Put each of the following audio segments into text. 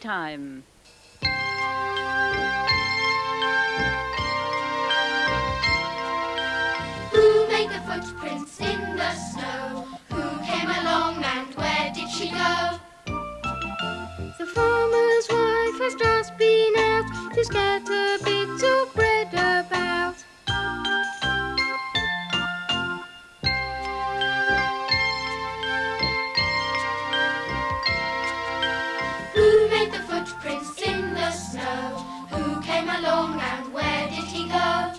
Storytime. Who made the footprints in the snow? Who came along and where did she go? The farmer's wife has just been out to scatter bits of bread about. Who made the footprints in the snow? Who came along and where did he go?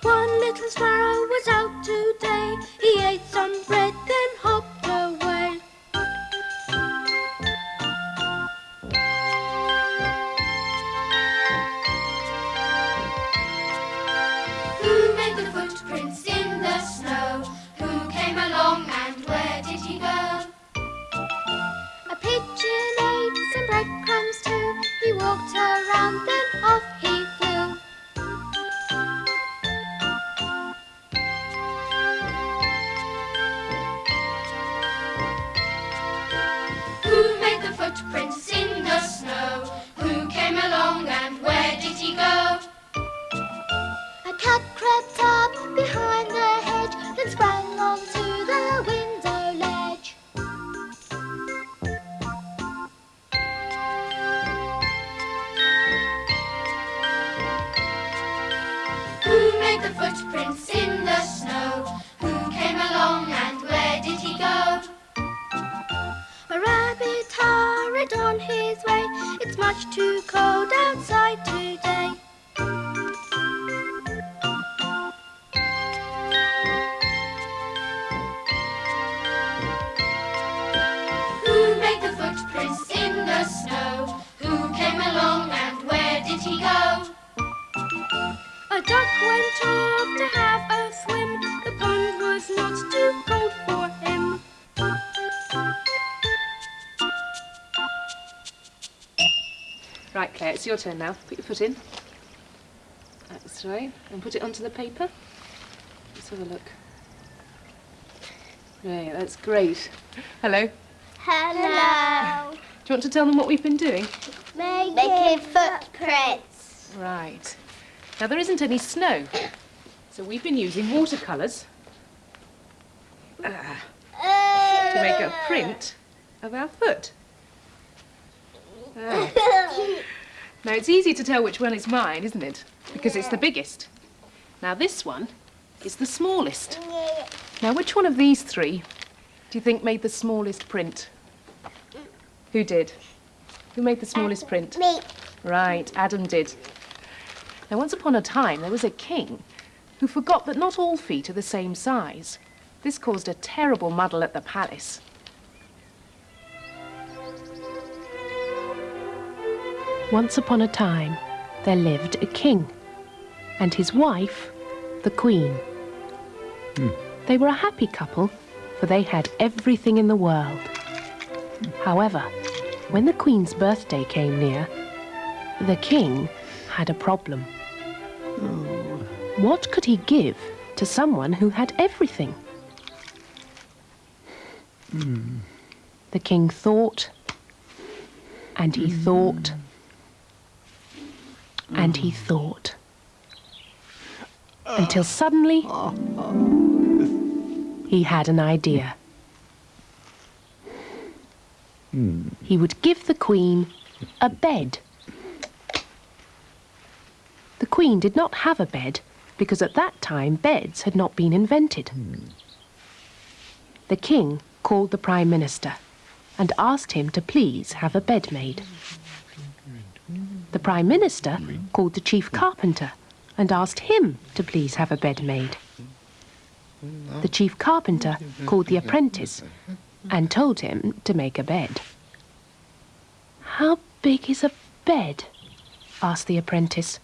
One little sparrow was out today. He ate some bread, then hopped away. Who made the footprints in the snow? Who came along and where did he go? A pigeon ate some breadcrumbs too. He walked around, then off he flew. Who made the footprints in the snow? Who came along and where did he go? A cat crept up behind the hedge, then sprang onto the window ledge. Who made the footprints in the snow? Who came along and where did he go? A rabbit hurried on his way. It's much too cold outside today. Who made the footprints in the snow? Who came along and where did he go? A duck went off to have a swim. The pond was not too cold for him. Right, Claire, it's your turn now. Put your foot in. That's right. And put it onto the paper. Let's have a look. Right, that's great. Hello. Hello. Do you want to tell them what we've been doing? Making footprints. Right. Now, there isn't any snow, so we've been using watercolours to make a print of our foot. Ah. Now, it's easy to tell which one is mine, isn't it? Because it's the biggest. Now, this one is the smallest. Now, which one of these three do you think made the smallest print? Who did? Who made the smallest print? Me. Right, Adam did. Now, once upon a time, there was a king who forgot that not all feet are the same size. This caused a terrible muddle at the palace. Once upon a time, there lived a king and his wife, the queen. They were a happy couple, for they had everything in the world. However, when the queen's birthday came near, the king had a problem. What could he give to someone who had everything? The king thought, and he thought, and he thought, until suddenly he had an idea. He would give the queen a bed. The queen did not have a bed because at that time beds had not been invented. The king called the Prime Minister and asked him to please have a bed made. The Prime Minister called the Chief Carpenter and asked him to please have a bed made. The Chief Carpenter called the apprentice and told him to make a bed. "How big is a bed?" asked the apprentice,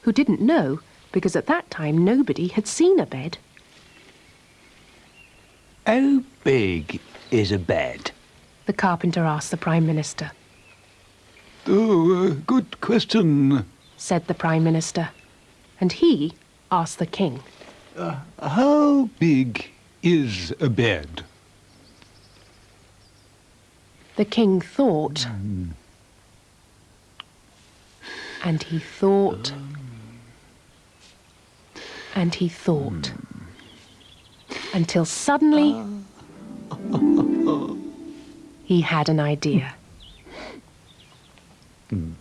who didn't know because at that time nobody had seen a bed. How big is a bed? The carpenter asked the Prime Minister. Oh, good question. Said the Prime Minister, and he asked the king. How big is a bed? The king thought, and he thought, and he thought, until suddenly he had an idea.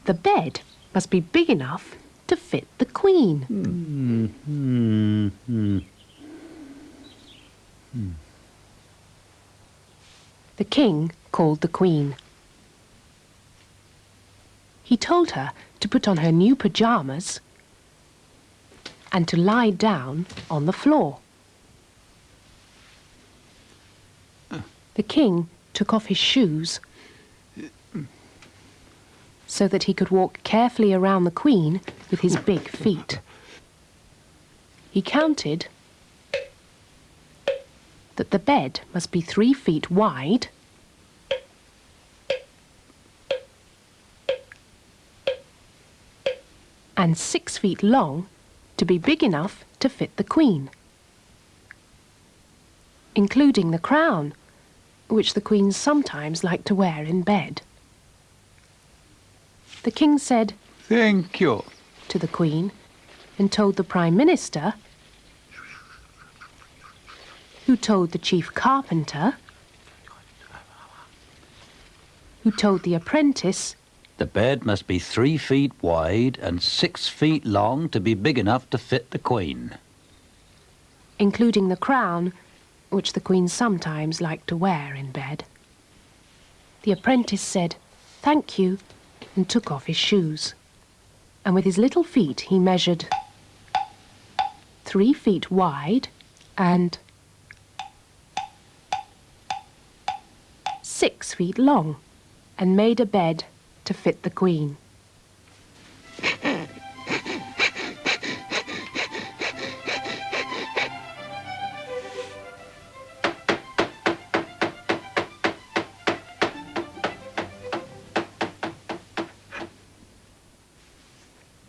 The bed must be big enough to fit the queen. The king called the queen. He told her to put on her new pyjamas and to lie down on the floor. The king took off his shoes so that he could walk carefully around the queen with his big feet. He counted that the bed must be 3 feet wide and 6 feet long to be big enough to fit the queen, including the crown, which the queens sometimes like to wear in bed. The king said, Thank you. to the queen, and told the prime minister, who told the chief carpenter, who told the apprentice, The bed must be 3 feet wide and 6 feet long to be big enough to fit the queen. including the crown, which the queen sometimes liked to wear in bed. The apprentice said, "Thank you," and took off his shoes. And with his little feet he measured 3 feet wide and 6 feet long, and made a bed to fit the queen.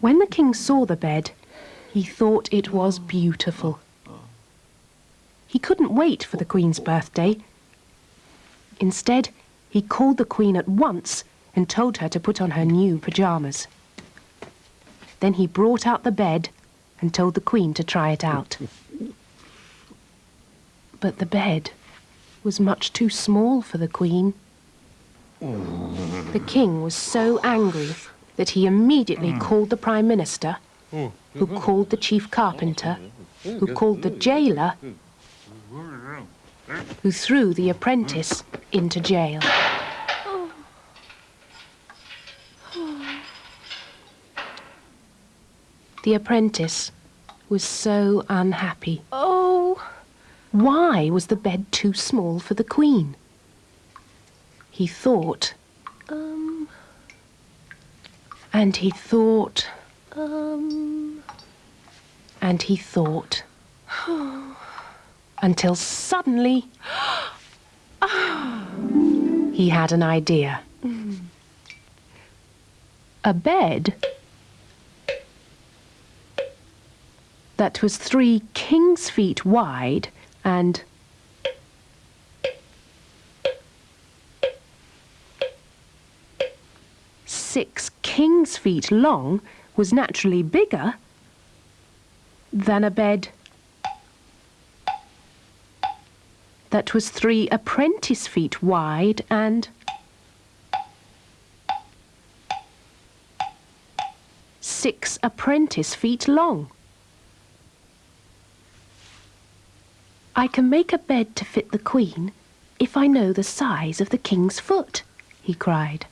When the king saw the bed, he thought it was beautiful. He couldn't wait for the queen's birthday. Instead, he called the queen at once and told her to put on her new pyjamas. Then he brought out the bed and told the queen to try it out. But the bed was much too small for the queen. The king was so angry that he immediately called the prime minister, who called the chief carpenter, who called the jailer, who threw the apprentice into jail. The apprentice was so unhappy. Oh. Why was the bed too small for the queen? He thought, and he thought, and he thought, until suddenly he had an idea. A bed that was 3 king's feet wide and 6 king's feet long was naturally bigger than a bed that was 3 apprentice feet wide and 6 apprentice feet long. I can make a bed to fit the queen if I know the size of the king's foot, he cried.